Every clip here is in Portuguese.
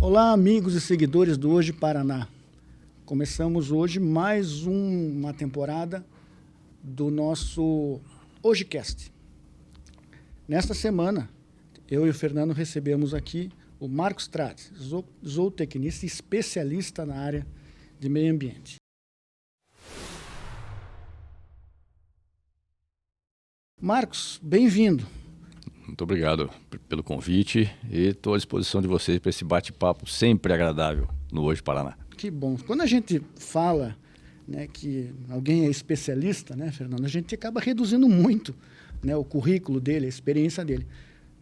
Olá, amigos e seguidores do Hoje Paraná. Começamos hoje mais uma temporada do nosso HojeCast. Nesta semana, eu e o Fernando recebemos aqui o Marcos Trades, zootecnista e especialista na área de meio ambiente. Marcos, bem-vindo. Muito obrigado pelo convite e estou à disposição de vocês para esse bate-papo sempre agradável no Hoje Paraná. Que bom. Quando a gente fala, né, que alguém é especialista, né, Fernando, a gente acaba reduzindo muito, né, o currículo dele, a experiência dele.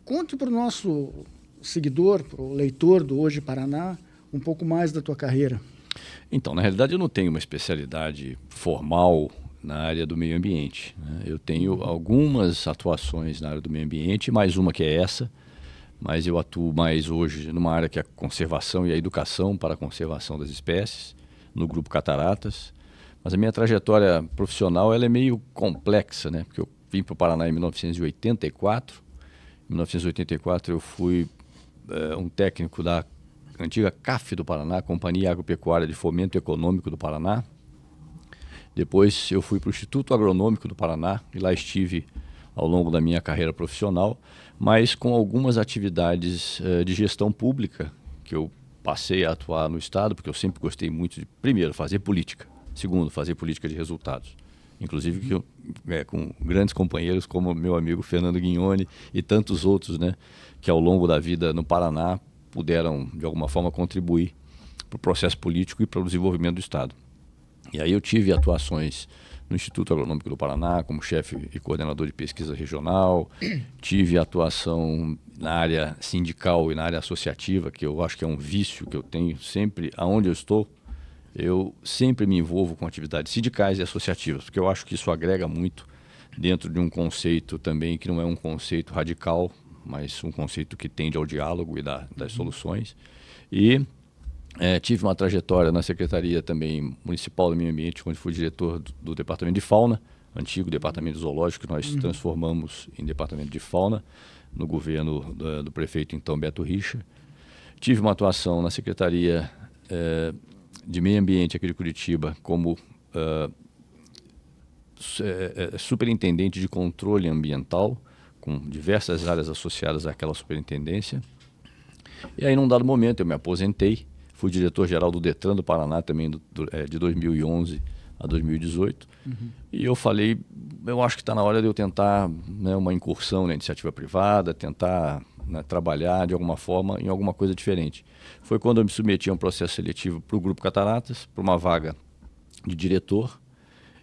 Conte para o nosso seguidor, para o leitor do Hoje Paraná, um pouco mais da tua carreira. Então, na realidade, eu não tenho uma especialidade formal na área do meio ambiente, né? Eu tenho algumas atuações na área do meio ambiente, mais uma que é essa, mas eu atuo mais hoje numa área que é a conservação e a educação para a conservação das espécies, no Grupo Cataratas. Mas a minha trajetória profissional ela é meio complexa, né? Porque eu vim para o Paraná em 1984. Em 1984 eu fui um técnico da antiga CAF do Paraná, Companhia Agropecuária de Fomento Econômico do Paraná. Depois eu fui para o Instituto Agronômico do Paraná e lá estive ao longo da minha carreira profissional, mas com algumas atividades de gestão pública que eu passei a atuar no Estado, porque eu sempre gostei muito de, primeiro, fazer política, segundo, fazer política de resultados. Inclusive com grandes companheiros como meu amigo Fernando Guignoni e tantos outros, né, que ao longo da vida no Paraná puderam, de alguma forma, contribuir para o processo político e para o desenvolvimento do Estado. E aí eu tive atuações no Instituto Agronômico do Paraná como chefe e coordenador de pesquisa regional, tive atuação na área sindical e na área associativa, que eu acho que é um vício que eu tenho sempre, aonde eu estou, eu sempre me envolvo com atividades sindicais e associativas, porque eu acho que isso agrega muito dentro de um conceito também que não é um conceito radical, mas um conceito que tende ao diálogo e das soluções. E tive uma trajetória na Secretaria também Municipal do Meio Ambiente, onde fui diretor do Departamento de Fauna, antigo Departamento Zoológico, que nós transformamos em Departamento de Fauna, no governo do prefeito, então, Beto Richa. Tive uma atuação na Secretaria de Meio Ambiente aqui de Curitiba, como superintendente de controle ambiental, com diversas áreas associadas àquela superintendência. E aí, num dado momento, eu me aposentei. Fui diretor-geral do Detran do Paraná também de 2011 a 2018. E eu falei, eu acho que está na hora de eu tentar, né, uma incursão na iniciativa privada, tentar, né, trabalhar de alguma forma em alguma coisa diferente. Foi quando eu me submeti a um processo seletivo para o Grupo Cataratas, para uma vaga de diretor,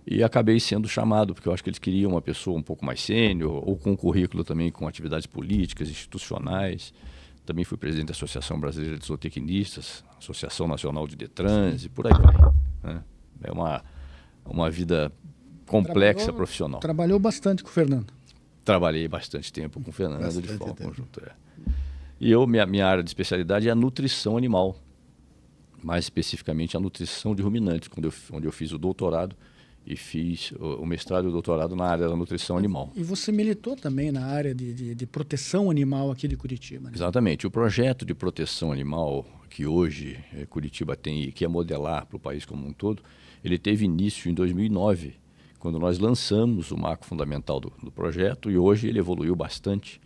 e acabei sendo chamado, porque eu acho que eles queriam uma pessoa um pouco mais sênior, ou com um currículo também com atividades políticas, institucionais. Também fui presidente da Associação Brasileira de Zootecnistas, Associação Nacional de Detrans e por aí vai, né? É uma vida complexa profissional. Trabalhou bastante com o Fernando. Trabalhei bastante tempo com o Fernando de forma conjunta. E minha área de especialidade é a nutrição animal, mais especificamente a nutrição de ruminantes, onde eu fiz o doutorado e fiz o mestrado e o doutorado na área da nutrição animal. E você militou também na área de proteção animal aqui de Curitiba, né? Exatamente. O projeto de proteção animal que hoje Curitiba tem e que é modelar para o país como um todo, ele teve início em 2009, quando nós lançamos o marco fundamental do projeto, e hoje ele evoluiu bastante.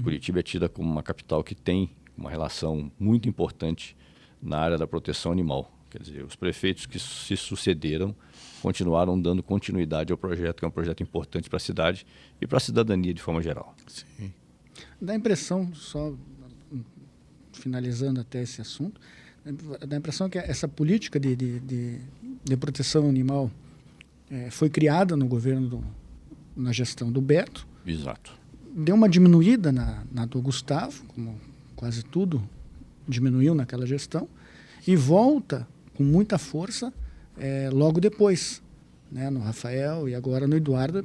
Curitiba é tida como uma capital que tem uma relação muito importante na área da proteção animal. Quer dizer, os prefeitos que se sucederam continuaram dando continuidade ao projeto, que é um projeto importante para a cidade e para a cidadania de forma geral. Sim. Dá a impressão, só finalizando até esse assunto, dá a impressão que essa política de proteção animal foi criada no governo, na gestão do Beto. Exato. Deu uma diminuída na do Gustavo, como quase tudo diminuiu naquela gestão, e volta com muita força logo depois, né, no Rafael e agora no Eduardo.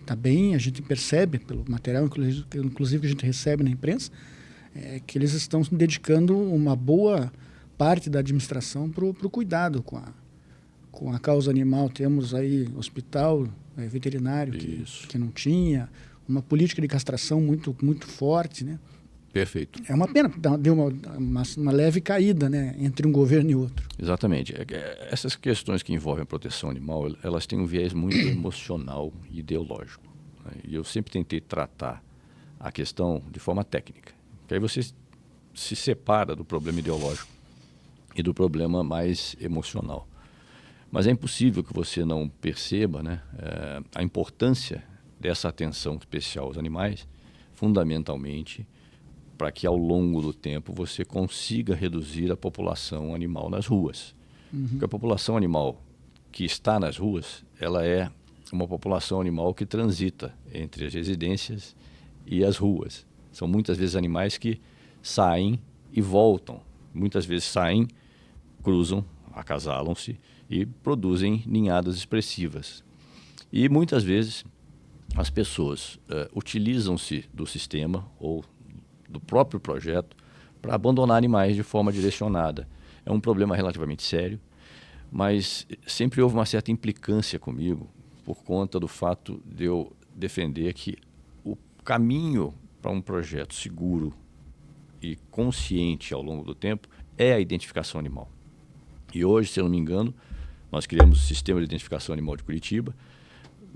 Tá bem, a gente percebe pelo material, inclusive que a gente recebe na imprensa, que eles estão dedicando uma boa parte da administração para o cuidado com a causa animal. Temos aí hospital veterinário que não tinha, uma política de castração muito, muito forte, né? Perfeito. É uma pena, deu uma leve caída, né, entre um governo e outro. Exatamente. Essas questões que envolvem a proteção animal, elas têm um viés muito emocional e ideológico, né? E eu sempre tentei tratar a questão de forma técnica. Que aí você se separa do problema ideológico e do problema mais emocional. Mas é impossível que você não perceba, né, a importância dessa atenção especial aos animais, fundamentalmente, para que ao longo do tempo você consiga reduzir a população animal nas ruas. Porque a população animal que está nas ruas, ela é uma população animal que transita entre as residências e as ruas. São muitas vezes animais que saem e voltam. Muitas vezes saem, cruzam, acasalam-se e produzem ninhadas expressivas. E muitas vezes as pessoas utilizam-se do sistema ou do próprio projeto para abandonar animais de forma direcionada. É um problema relativamente sério, mas sempre houve uma certa implicância comigo por conta do fato de eu defender que o caminho para um projeto seguro e consciente ao longo do tempo é a identificação animal. E hoje, se eu não me engano, nós criamos o Sistema de Identificação Animal de Curitiba,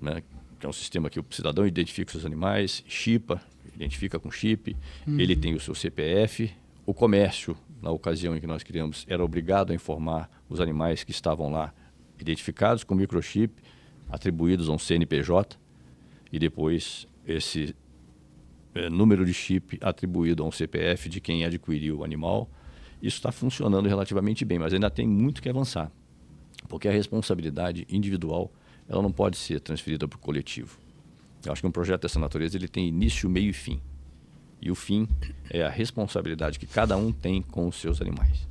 né, que é um sistema que o cidadão identifica os animais, chipa, identifica com chip, ele tem o seu CPF, o comércio, na ocasião em que nós criamos, era obrigado a informar os animais que estavam lá identificados com microchip, atribuídos a um CNPJ, e depois esse número de chip atribuído a um CPF de quem adquiriu o animal. Isso está funcionando relativamente bem, mas ainda tem muito que avançar, porque a responsabilidade individual ela não pode ser transferida para o coletivo. Eu acho que um projeto dessa natureza ele tem início, meio e fim. E o fim é a responsabilidade que cada um tem com os seus animais.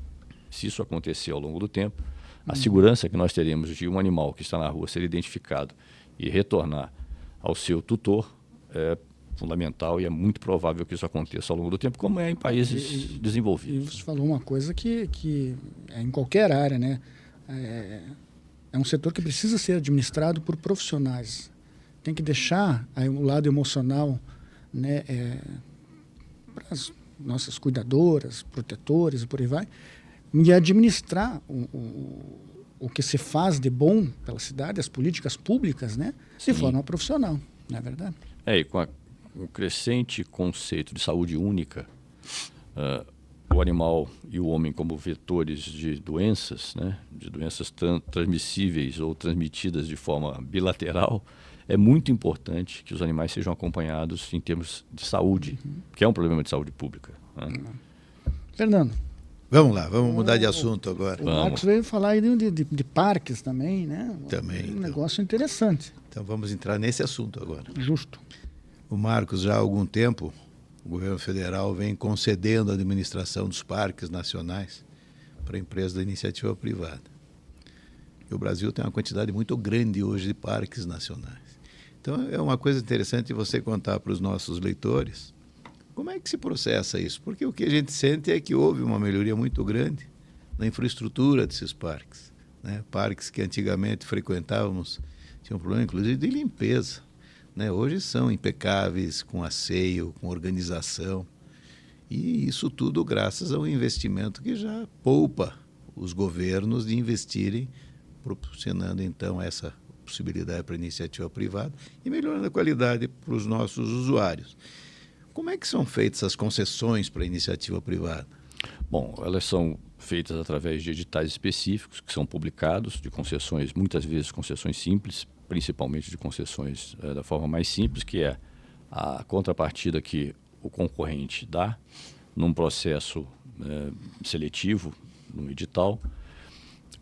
Se isso acontecer ao longo do tempo, a segurança que nós teremos de um animal que está na rua ser identificado e retornar ao seu tutor é fundamental e é muito provável que isso aconteça ao longo do tempo, como é em países desenvolvidos. E você falou uma coisa que é em qualquer área, né? É um setor que precisa ser administrado por profissionais. Tem que deixar o lado emocional, né, para as nossas cuidadoras, protetores e por aí vai, e administrar o que se faz de bom pela cidade, as políticas públicas, né, de forma profissional, não é verdade? E com o crescente conceito de saúde única, o animal e o homem como vetores de doenças, né, de doenças transmissíveis ou transmitidas de forma bilateral, é muito importante que os animais sejam acompanhados em termos de saúde, que é um problema de saúde pública, né? Fernando. Vamos lá, vamos mudar de assunto agora. O Marcos veio falar aí de parques também, né? Também. Um negócio interessante. Então vamos entrar nesse assunto agora. Justo. O Marcos, já há algum tempo, o governo federal vem concedendo a administração dos parques nacionais para empresas da iniciativa privada. E o Brasil tem uma quantidade muito grande hoje de parques nacionais. Então é uma coisa interessante você contar para os nossos leitores como é que se processa isso. Porque o que a gente sente é que houve uma melhoria muito grande na infraestrutura desses parques, né? Parques que antigamente frequentávamos tinham um problema, inclusive, de limpeza, né? Hoje são impecáveis, com asseio, com organização. E isso tudo graças ao investimento que já poupa os governos de investirem, proporcionando então essa possibilidade para a iniciativa privada e melhorando a qualidade para os nossos usuários. Como é que são feitas as concessões para a iniciativa privada? Bom, elas são feitas através de editais específicos que são publicados, de concessões, muitas vezes concessões simples, principalmente de concessões da forma mais simples, que é a contrapartida que o concorrente dá num processo seletivo, num edital,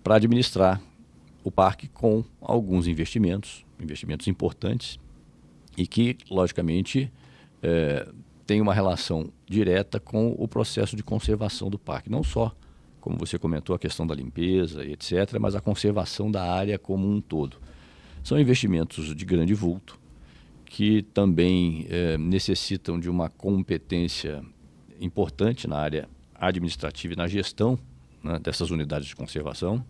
para administrar o parque com alguns investimentos importantes e que, logicamente, tem uma relação direta com o processo de conservação do parque. Não só, como você comentou, a questão da limpeza e etc., mas a conservação da área como um todo. São investimentos de grande vulto, que também necessitam de uma competência importante na área administrativa e na gestão, né, dessas unidades de conservação.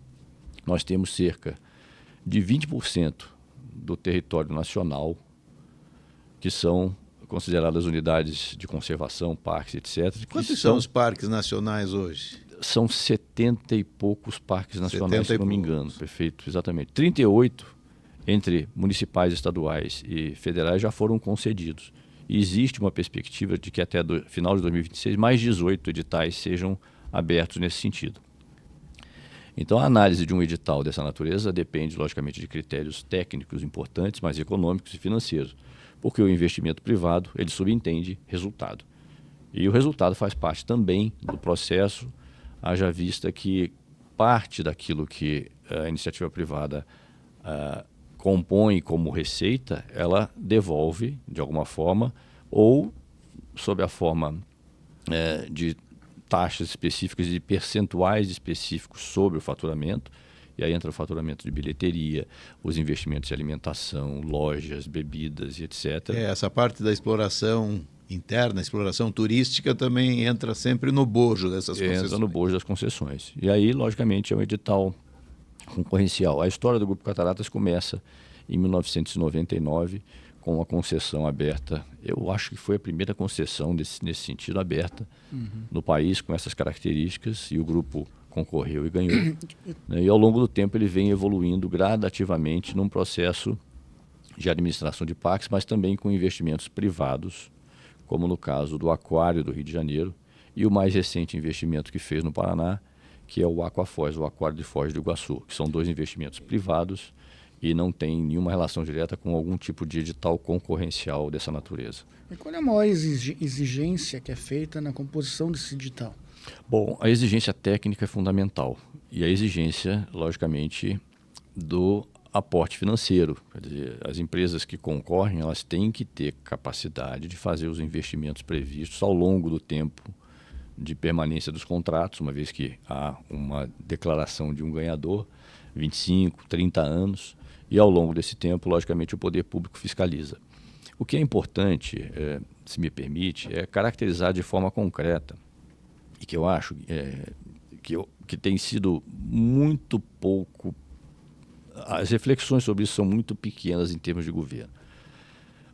Nós temos cerca de 20% do território nacional que são consideradas unidades de conservação, parques, etc. Quantos são os parques nacionais hoje? São 70 e poucos parques nacionais, se não me engano. Perfeito, exatamente. 38 entre municipais, estaduais e federais já foram concedidos. E existe uma perspectiva de que até final de 2026 mais 18 editais sejam abertos nesse sentido. Então, a análise de um edital dessa natureza depende, logicamente, de critérios técnicos importantes, mas econômicos e financeiros, porque o investimento privado ele subentende resultado. E o resultado faz parte também do processo, haja vista que parte daquilo que a iniciativa privada compõe como receita, ela devolve de alguma forma, ou sob a forma de taxas específicas e percentuais específicos sobre o faturamento, e aí entra o faturamento de bilheteria, os investimentos em alimentação, lojas, bebidas e etc. Essa parte da exploração interna, a exploração turística também entra sempre no bojo dessas concessões. Entra no bojo das concessões. E aí, logicamente, é um edital concorrencial. A história do Grupo Cataratas começa em 1999 com uma concessão aberta. Eu acho que foi a primeira concessão nesse sentido aberta no país com essas características, e o grupo concorreu e ganhou. E ao longo do tempo ele vem evoluindo gradativamente num processo de administração de parques, mas também com investimentos privados, como no caso do Aquário do Rio de Janeiro e o mais recente investimento que fez no Paraná, que é o Aquafoz, o Aquário de Foz do Iguaçu, que são 2 investimentos privados e não tem nenhuma relação direta com algum tipo de edital concorrencial dessa natureza. E qual é a maior exigência que é feita na composição desse edital? Bom, a exigência técnica é fundamental e a exigência, logicamente, do aporte financeiro. Quer dizer, as empresas que concorrem, elas têm que ter capacidade de fazer os investimentos previstos ao longo do tempo de permanência dos contratos, uma vez que há uma declaração de um ganhador, 25, 30 anos, e ao longo desse tempo, logicamente, o poder público fiscaliza. O que é importante, se me permite, é caracterizar de forma concreta, e que eu acho que tem sido muito pouco, as reflexões sobre isso são muito pequenas em termos de governo.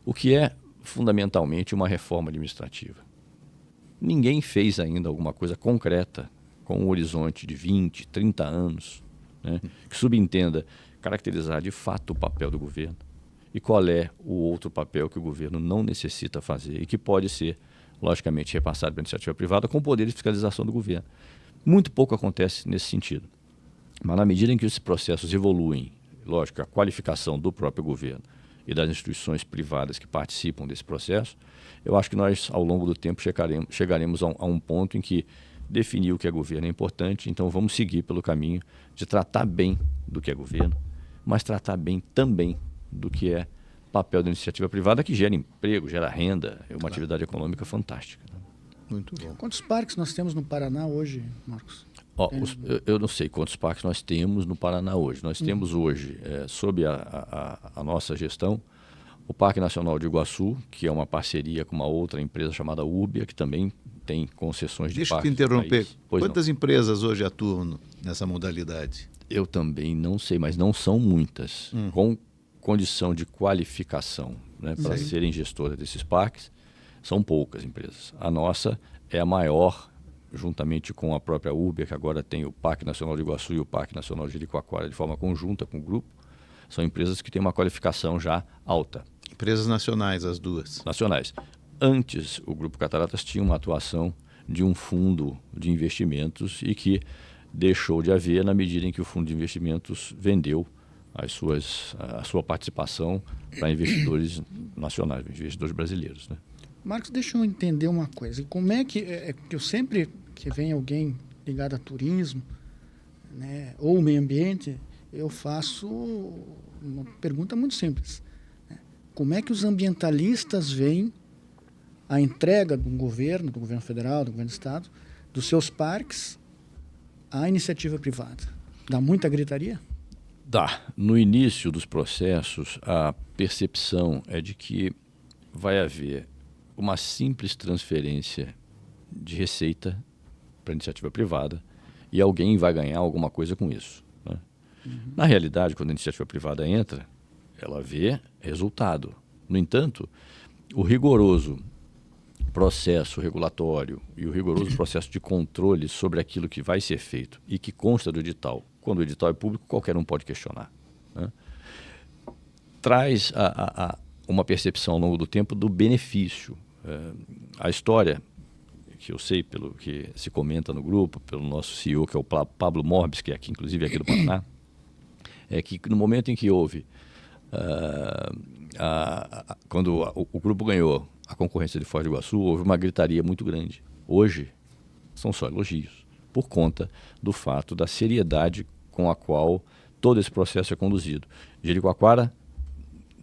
O que é fundamentalmente uma reforma administrativa. Ninguém fez ainda alguma coisa concreta com um horizonte de 20, 30 anos, né, que subentenda caracterizar de fato o papel do governo e qual é o outro papel que o governo não necessita fazer e que pode ser, logicamente, repassado pela iniciativa privada com o poder de fiscalização do governo. Muito pouco acontece nesse sentido. Mas na medida em que esses processos evoluem, lógico, a qualificação do próprio governo e das instituições privadas que participam desse processo, eu acho que nós, ao longo do tempo, chegaremos a um ponto em que definir o que é governo é importante, então vamos seguir pelo caminho de tratar bem do que é governo, mas tratar bem também do que é papel da iniciativa privada, que gera emprego, gera renda, é uma atividade econômica fantástica. Muito bom. Quantos parques nós temos no Paraná hoje, Marcos? Eu não sei quantos parques nós temos no Paraná hoje. Nós temos hoje, sob a nossa gestão, o Parque Nacional de Iguaçu, que é uma parceria com uma outra empresa chamada Urbia, que também tem concessões de parques. Deixa eu te interromper. Quantas não. Empresas hoje atuam nessa modalidade? Eu também não sei, mas não são muitas. Com condição de qualificação, né, para serem gestoras desses parques, são poucas empresas. A nossa é a maior, juntamente com a própria Urbia, que agora tem o Parque Nacional de Iguaçu e o Parque Nacional de Jericoacoara de forma conjunta com o grupo. São empresas que têm uma qualificação já alta. Empresas nacionais, as duas. Nacionais. Antes, o Grupo Cataratas tinha uma atuação de um fundo de investimentos e que deixou de haver na medida em que o fundo de investimentos vendeu a sua participação para investidores nacionais, investidores brasileiros, né? Marcos, deixa eu entender uma coisa. Como é que eu sempre que vem alguém ligado a turismo, né, ou meio ambiente, eu faço uma pergunta muito simples. Né? Como é que os ambientalistas veem a entrega do governo federal, do governo do estado, dos seus parques à iniciativa privada? Dá muita gritaria? Dá. No início dos processos, a percepção é de que vai haver uma simples transferência de receita para a iniciativa privada e alguém vai ganhar alguma coisa com isso, né? Na realidade, quando a iniciativa privada entra, ela vê resultado. No entanto, o rigoroso processo regulatório e o rigoroso processo de controle sobre aquilo que vai ser feito e que consta do edital, quando o edital é público, qualquer um pode questionar, né? Traz uma percepção ao longo do tempo do benefício. A história, que eu sei pelo que se comenta no grupo, pelo nosso CEO, que é o Pablo Morbis, que é aqui, inclusive aqui do Paraná, é que no momento em que houve, quando o grupo ganhou a concorrência de Foz do Iguaçu, houve uma gritaria muito grande. Hoje, são só elogios, por conta do fato da seriedade com a qual todo esse processo é conduzido. Jericoacoara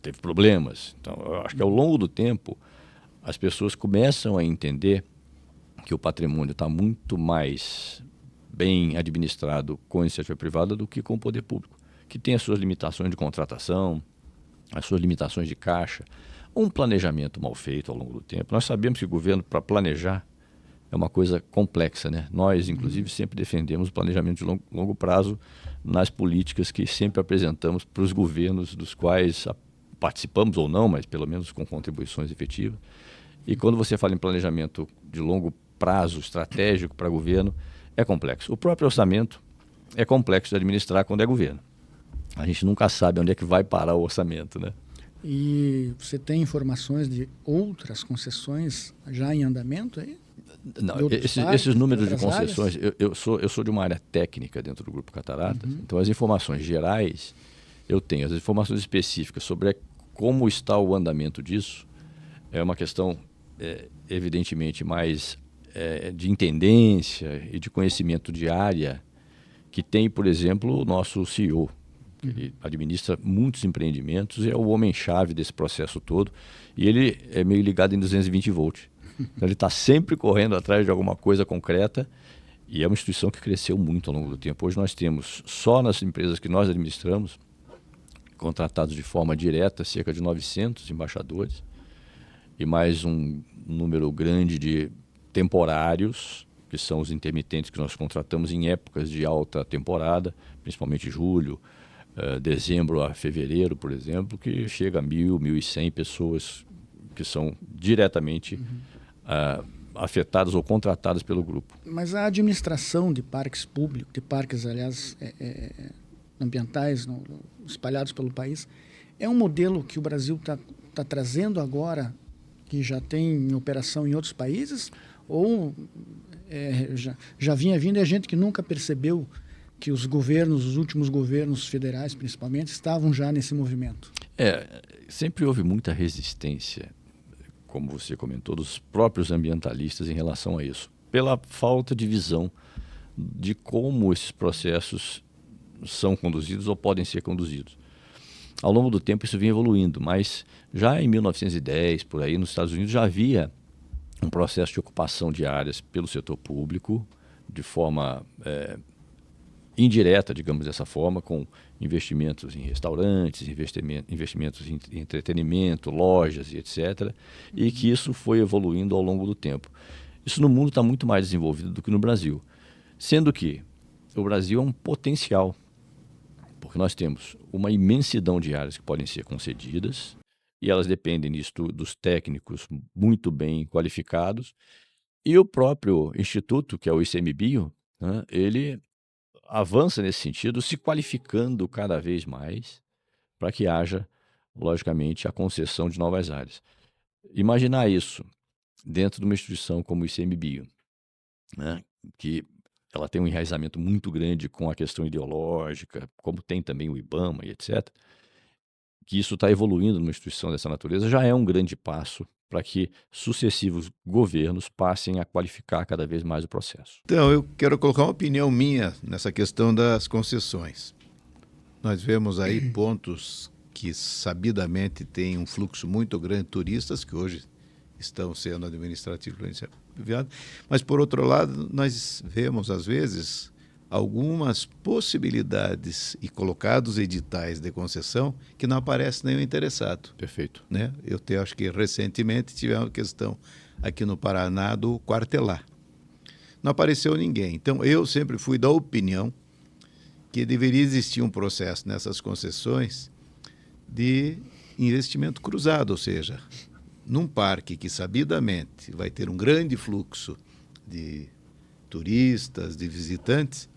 teve problemas. Então, eu acho que ao longo do tempo, as pessoas começam a entender que o patrimônio está muito mais bem administrado com a iniciativa privada do que com o poder público, que tem as suas limitações de contratação, as suas limitações de caixa, um planejamento mal feito ao longo do tempo. Nós sabemos que o governo, para planejar, é uma coisa complexa, né? Nós, inclusive, sempre defendemos o planejamento de longo prazo nas políticas que sempre apresentamos para os governos dos quais participamos ou não, mas pelo menos com contribuições efetivas. E quando você fala em planejamento de longo prazo, estratégico para governo, é complexo. O próprio orçamento é complexo de administrar quando é governo. A gente nunca sabe onde é que vai parar o orçamento, né? E você tem informações de outras concessões já em andamento aí? Não, esses números de concessões, eu sou de uma área técnica dentro do Grupo Cataratas, então as informações gerais eu tenho. As informações específicas sobre como está o andamento disso é uma questão, evidentemente, mais de intendência e de conhecimento de área que tem, por exemplo, o nosso CEO. Ele administra muitos empreendimentos e é o homem-chave desse processo todo. E ele é meio ligado em 220 volts. Então ele está sempre correndo atrás de alguma coisa concreta e é uma instituição que cresceu muito ao longo do tempo. Hoje nós temos, só nas empresas que nós administramos, contratados de forma direta, cerca de 900 embaixadores e mais um número grande de temporários, que são os intermitentes que nós contratamos em épocas de alta temporada, principalmente julho, dezembro a fevereiro, por exemplo, que chega a 1.000, 1.100 pessoas que são diretamente afetadas ou contratadas pelo grupo. Mas a administração de parques públicos, de parques, aliás, ambientais espalhados pelo país, é um modelo que o Brasil está trazendo agora, que já tem em operação em outros países? Ou já vinha vindo e a gente que nunca percebeu que os governos, os últimos governos federais principalmente, estavam já nesse movimento? Sempre houve muita resistência, como você comentou, dos próprios ambientalistas em relação a isso, pela falta de visão de como esses processos são conduzidos ou podem ser conduzidos. Ao longo do tempo isso vinha evoluindo, mas já em 1910, por aí, nos Estados Unidos, já havia um processo de ocupação de áreas pelo setor público, de forma indireta, digamos dessa forma, com investimentos em restaurantes, investimentos em entretenimento, lojas e etc. E que isso foi evoluindo ao longo do tempo. Isso no mundo está muito mais desenvolvido do que no Brasil. Sendo que o Brasil é um potencial, porque nós temos uma imensidão de áreas que podem ser concedidas e elas dependem dos técnicos muito bem qualificados. E o próprio instituto, que é o ICMBio, né, ele avança nesse sentido, se qualificando cada vez mais para que haja, logicamente, a concessão de novas áreas. Imaginar isso dentro de uma instituição como o ICMBio, né, que ela tem um enraizamento muito grande com a questão ideológica, como tem também o IBAMA e etc., que isso está evoluindo numa instituição dessa natureza, já é um grande passo para que sucessivos governos passem a qualificar cada vez mais o processo. Então, eu quero colocar uma opinião minha nessa questão das concessões. Nós vemos aí pontos que sabidamente têm um fluxo muito grande de turistas, que hoje estão sendo administrativamente privados, mas, por outro lado, nós vemos, às vezes, algumas possibilidades e colocados editais de concessão que não aparece nenhum interessado. Perfeito. Né? Eu acho que recentemente tivemos uma questão aqui no Paraná do Quartelá. Não apareceu ninguém. Então, eu sempre fui da opinião que deveria existir um processo nessas concessões de investimento cruzado, ou seja, num parque que sabidamente vai ter um grande fluxo de turistas, de visitantes,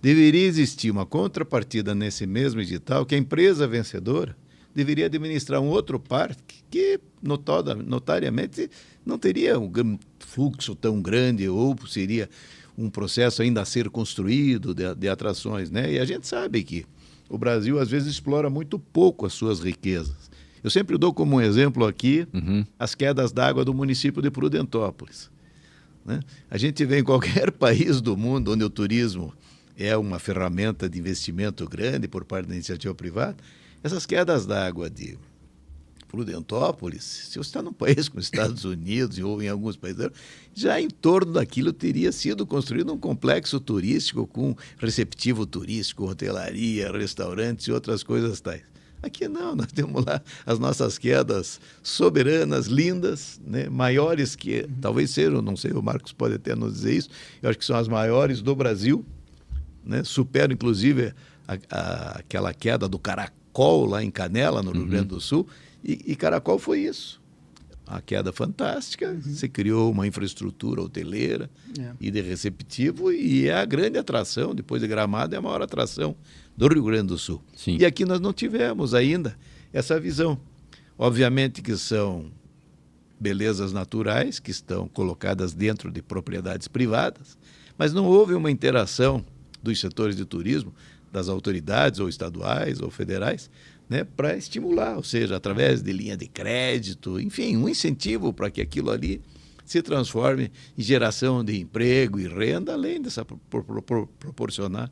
deveria existir uma contrapartida nesse mesmo edital, que a empresa vencedora deveria administrar um outro parque que notariamente não teria um fluxo tão grande, ou seria um processo ainda a ser construído de atrações, né? E a gente sabe que o Brasil às vezes explora muito pouco as suas riquezas. Eu sempre dou como um exemplo aqui as quedas d'água do município de Prudentópolis, né? A gente vê em qualquer país do mundo onde o turismo é uma ferramenta de investimento grande por parte da iniciativa privada, essas quedas d'água de Prudentópolis, se você está num país como os Estados Unidos ou em alguns países, já em torno daquilo teria sido construído um complexo turístico com receptivo turístico, hotelaria, restaurantes e outras coisas tais. Aqui não, nós temos lá as nossas quedas soberanas, lindas, né, maiores que, talvez sejam, não sei, o Marcos pode até nos dizer isso, eu acho que são as maiores do Brasil, né, superam inclusive aquela queda do Caracol lá em Canela, no Rio Grande do Sul, e Caracol foi isso. A queda fantástica, se criou uma infraestrutura hoteleira e de receptivo, e é a grande atração, depois de Gramado, é a maior atração do Rio Grande do Sul. Sim. E aqui nós não tivemos ainda essa visão. Obviamente que são belezas naturais que estão colocadas dentro de propriedades privadas, mas não houve uma interação dos setores de turismo, das autoridades ou estaduais ou federais, né, para estimular, ou seja, através de linha de crédito, enfim, um incentivo para que aquilo ali se transforme em geração de emprego e renda, além dessa proporcionar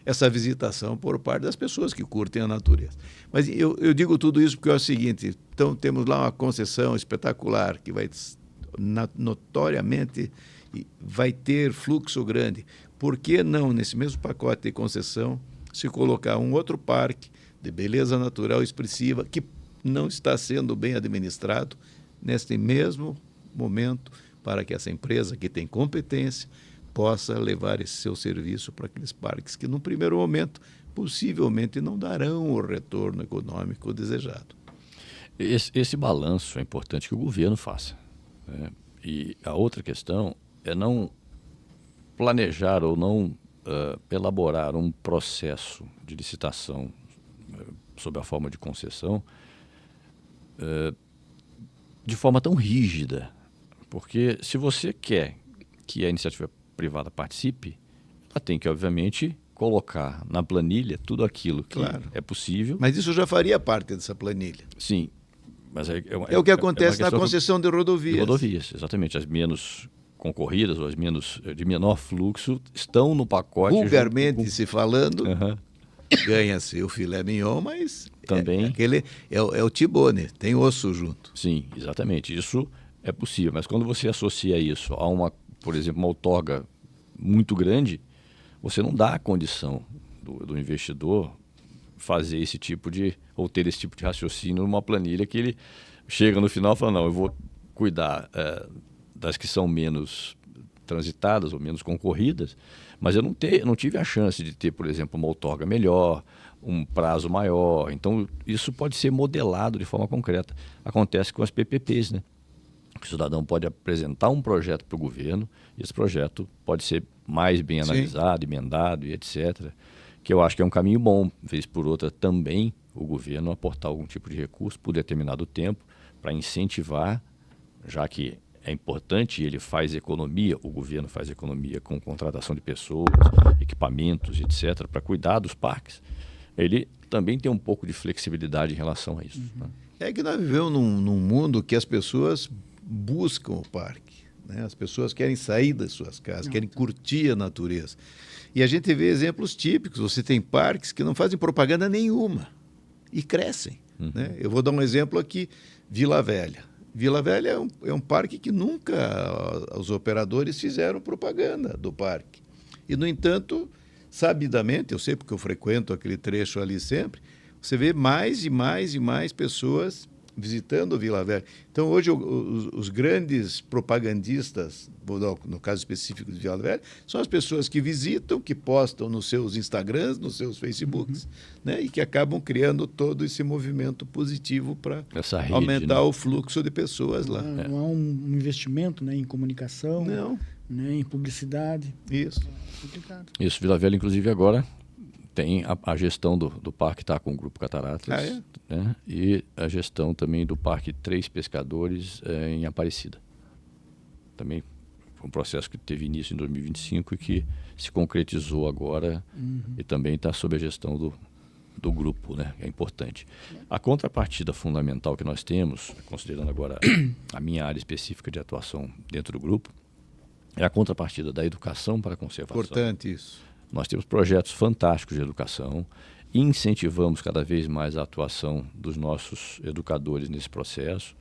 essa visitação por parte das pessoas que curtem a natureza. Mas eu digo tudo isso porque é o seguinte, então temos lá uma concessão espetacular que vai notoriamente vai ter fluxo grande. Por que não, nesse mesmo pacote de concessão, se colocar um outro parque de beleza natural expressiva que não está sendo bem administrado neste mesmo momento, para que essa empresa que tem competência possa levar esse seu serviço para aqueles parques que, num primeiro momento, possivelmente não darão o retorno econômico desejado. Esse balanço é importante que o governo faça, né? E a outra questão é não planejar ou não elaborar um processo de licitação sob a forma de concessão de forma tão rígida, porque se você quer que a iniciativa privada participe, ela tem que, obviamente, colocar na planilha tudo aquilo que é possível. Mas isso já faria parte dessa planilha. Sim. Mas é o que acontece na concessão de rodovias. De rodovias, exatamente. As menos concorridas ou as menos de menor fluxo estão no pacote. Vulgarmente se falando, ganha-se o filé mignon, mas também é o tibone, tem osso junto. Sim, exatamente. Isso é possível. Mas quando você associa isso a uma, por exemplo, uma outorga muito grande, você não dá a condição do investidor fazer esse tipo de, ou ter esse tipo de raciocínio numa planilha que ele chega no final e fala, não, eu vou cuidar das que são menos transitadas ou menos concorridas, mas eu não tive a chance de ter, por exemplo, uma outorga melhor, um prazo maior. Então, isso pode ser modelado de forma concreta. Acontece com as PPPs, né? O cidadão pode apresentar um projeto para o governo e esse projeto pode ser mais bem analisado, emendado e etc., que eu acho que é um caminho bom, vez por outra também o governo aportar algum tipo de recurso por determinado tempo para incentivar, já que é importante, ele faz economia, o governo faz economia com contratação de pessoas, equipamentos, etc., para cuidar dos parques, ele também tem um pouco de flexibilidade em relação a isso. Né? É que nós vivemos num mundo que as pessoas buscam o parque, né? As pessoas querem sair das suas casas, querem curtir a natureza. E a gente vê exemplos típicos. Você tem parques que não fazem propaganda nenhuma e crescem. Né? Eu vou dar um exemplo aqui, Vila Velha. Vila Velha é um parque que nunca os operadores fizeram propaganda do parque. E, no entanto, sabidamente, eu sei porque eu frequento aquele trecho ali sempre, você vê mais e mais e mais pessoas visitando Vila Velha. Então, hoje, os grandes propagandistas, no caso específico de Vila Velha, são as pessoas que visitam, que postam nos seus Instagrams, nos seus Facebooks, né? E que acabam criando todo esse movimento positivo para aumentar, né, o fluxo de pessoas lá. Não há um investimento, né, em comunicação, não, né, em publicidade. Isso. É complicado. Isso, Vila Velha, inclusive, agora tem a gestão do parque, está com o Grupo Cataratas, né? E a gestão também do Parque Três Pescadores em Aparecida. Também foi um processo que teve início em 2025 e que se concretizou agora e também está sob a gestão do grupo, né? É importante. A contrapartida fundamental que nós temos, considerando agora a minha área específica de atuação dentro do grupo, é a contrapartida da educação para a conservação. Importante isso. Nós temos projetos fantásticos de educação, incentivamos cada vez mais a atuação dos nossos educadores nesse processo.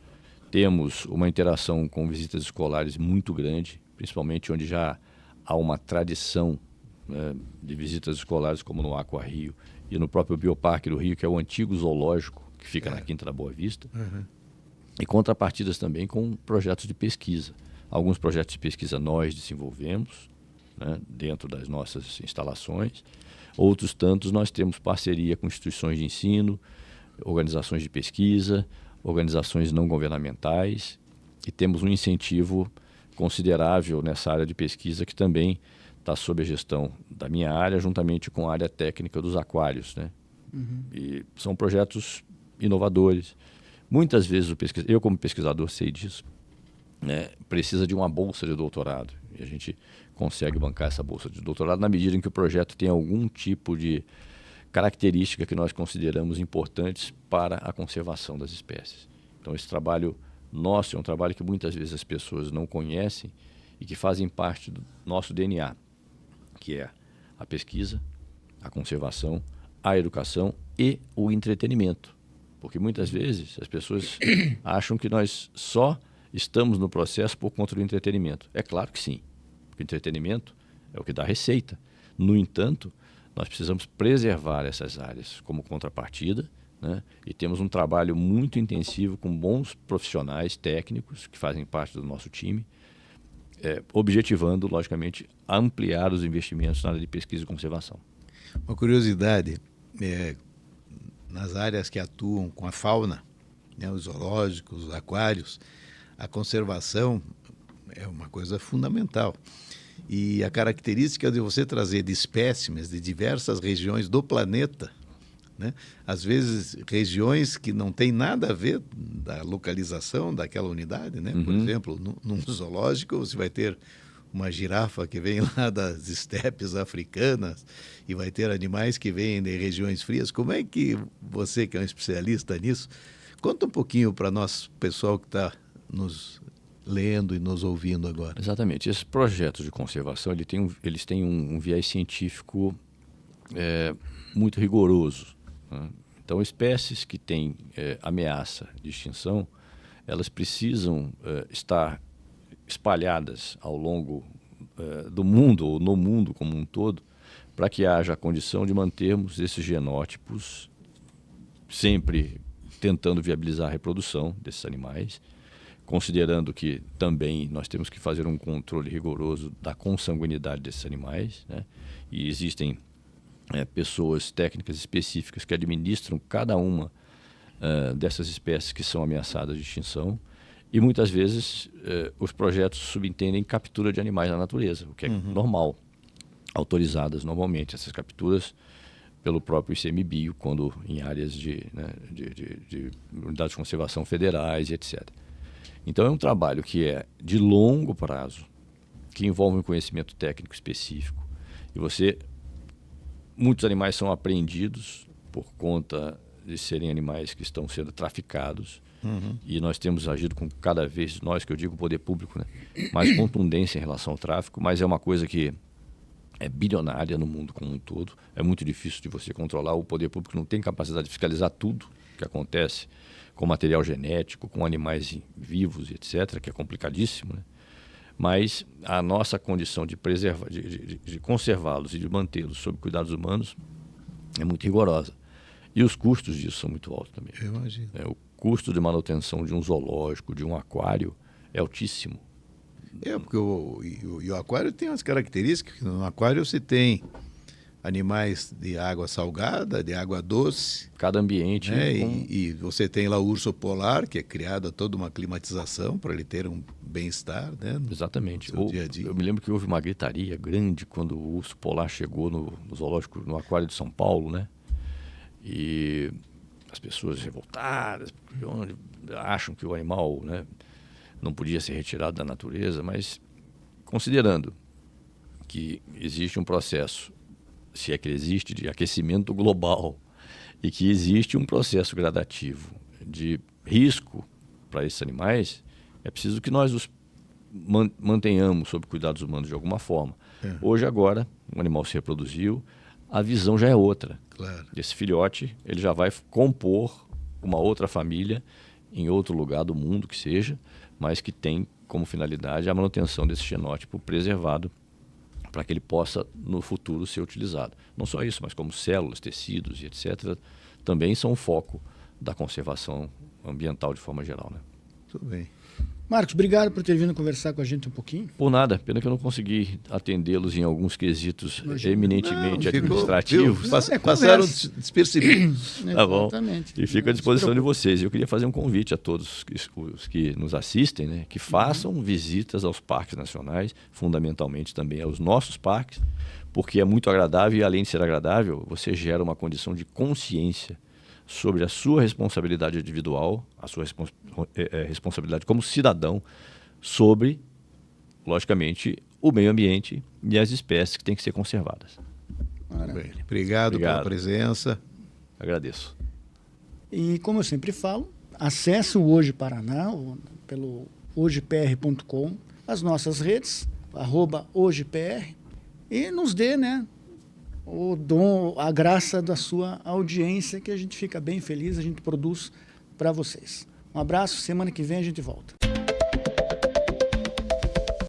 Temos uma interação com visitas escolares muito grande, principalmente onde já há uma tradição, né, de visitas escolares, como no Aqua Rio e no próprio Bioparque do Rio, que é o antigo zoológico, que fica na Quinta da Boa Vista. E contrapartidas também com projetos de pesquisa. Alguns projetos de pesquisa nós desenvolvemos, né, dentro das nossas instalações. Outros tantos nós temos parceria com instituições de ensino, organizações de pesquisa, organizações não governamentais, e temos um incentivo considerável nessa área de pesquisa que também está sob a gestão da minha área, juntamente com a área técnica dos aquários, né? E são projetos inovadores. Muitas vezes eu, como pesquisador, sei disso, né, precisa de uma bolsa de doutorado, e a gente consegue bancar essa bolsa de doutorado na medida em que o projeto tem algum tipo de característica que nós consideramos importantes para a conservação das espécies. Então, esse trabalho nosso é um trabalho que muitas vezes as pessoas não conhecem e que fazem parte do nosso DNA, que é a pesquisa, a conservação, a educação e o entretenimento. Porque muitas vezes as pessoas acham que nós só estamos no processo por conta do entretenimento. É claro que sim. O entretenimento é o que dá receita. No entanto, nós precisamos preservar essas áreas como contrapartida, né? E temos um trabalho muito intensivo com bons profissionais técnicos que fazem parte do nosso time, objetivando, logicamente, ampliar os investimentos na área de pesquisa e conservação. Uma curiosidade, nas áreas que atuam com a fauna, né, os zoológicos, os aquários, a conservação é uma coisa fundamental. E a característica de você trazer de espécimes de diversas regiões do planeta, né? Às vezes regiões que não têm nada a ver da localização daquela unidade, né? Por exemplo, num zoológico você vai ter uma girafa que vem lá das estepes africanas e vai ter animais que vêm de regiões frias. Como é que você, que é um especialista nisso, conta um pouquinho para nós, pessoal que está nos lendo e nos ouvindo agora. Exatamente. Esses projetos de conservação eles têm um viés científico muito rigoroso, né? Então, espécies que têm ameaça de extinção, elas precisam estar espalhadas ao longo do mundo, ou no mundo como um todo, para que haja a condição de mantermos esses genótipos sempre tentando viabilizar a reprodução desses animais, considerando que também nós temos que fazer um controle rigoroso da consanguinidade desses animais, né? E existem pessoas técnicas específicas que administram cada uma dessas espécies que são ameaçadas de extinção, e muitas vezes os projetos subentendem captura de animais na natureza, o que é normal, autorizadas normalmente essas capturas pelo próprio ICMBio, quando em áreas de unidades de conservação federais e etc. Então é um trabalho que é de longo prazo, que envolve um conhecimento técnico específico, e muitos animais são apreendidos por conta de serem animais que estão sendo traficados, e nós temos agido com cada vez, nós que eu digo o poder público, né, mais contundência em relação ao tráfico, mas é uma coisa que é bilionária no mundo como um todo, é muito difícil de você controlar, o poder público não tem capacidade de fiscalizar tudo que acontece com material genético, com animais vivos, etc., que é complicadíssimo, né? Mas a nossa condição de preservar, de conservá-los e de mantê-los sob cuidados humanos é muito rigorosa. E os custos disso são muito altos também. Eu imagino. O custo de manutenção de um zoológico, de um aquário, é altíssimo. Porque o aquário tem umas características. No aquário você tem animais de água salgada, de água doce. Cada ambiente... Né? E você tem lá o urso polar, que é criada toda uma climatização para ele ter um bem-estar, né? Exatamente. No dia a dia. Eu me lembro que houve uma gritaria grande quando o urso polar chegou no zoológico, no aquário de São Paulo, né? E as pessoas revoltadas, porque acham que o animal, né, não podia ser retirado da natureza, mas considerando que existe um processo, se é que ele existe, de aquecimento global e que existe um processo gradativo de risco para esses animais, é preciso que nós os mantenhamos sob cuidados humanos de alguma forma. Hoje, agora, o animal se reproduziu, a visão já é outra. Claro. Esse filhote, ele já vai compor uma outra família em outro lugar do mundo que seja, mas que tem como finalidade a manutenção desse genótipo preservado para que ele possa, no futuro, ser utilizado. Não só isso, mas como células, tecidos e etc., também são o foco da conservação ambiental de forma geral, né? Tudo bem. Marcos, obrigado por ter vindo conversar com a gente um pouquinho. Por nada, pena que eu não consegui atendê-los em alguns quesitos eminentemente Ficou, administrativos. Passaram despercebidos. Tá bom. Exatamente. E fico à disposição de vocês. Eu queria fazer um convite a todos os que nos assistem, né, que façam visitas aos parques nacionais, fundamentalmente também aos nossos parques, porque é muito agradável e, além de ser agradável, você gera uma condição de consciência sobre a sua responsabilidade individual, a sua responsabilidade como cidadão sobre, logicamente, o meio ambiente e as espécies que têm que ser conservadas. Bem, obrigado pela presença. Agradeço. E como eu sempre falo, acesse o Hoje Paraná pelo hojepr.com, as nossas redes, @hojepr, e nos dê, né, o dom, a graça da sua audiência, que a gente fica bem feliz, a gente produz para vocês. Um abraço, semana que vem a gente volta.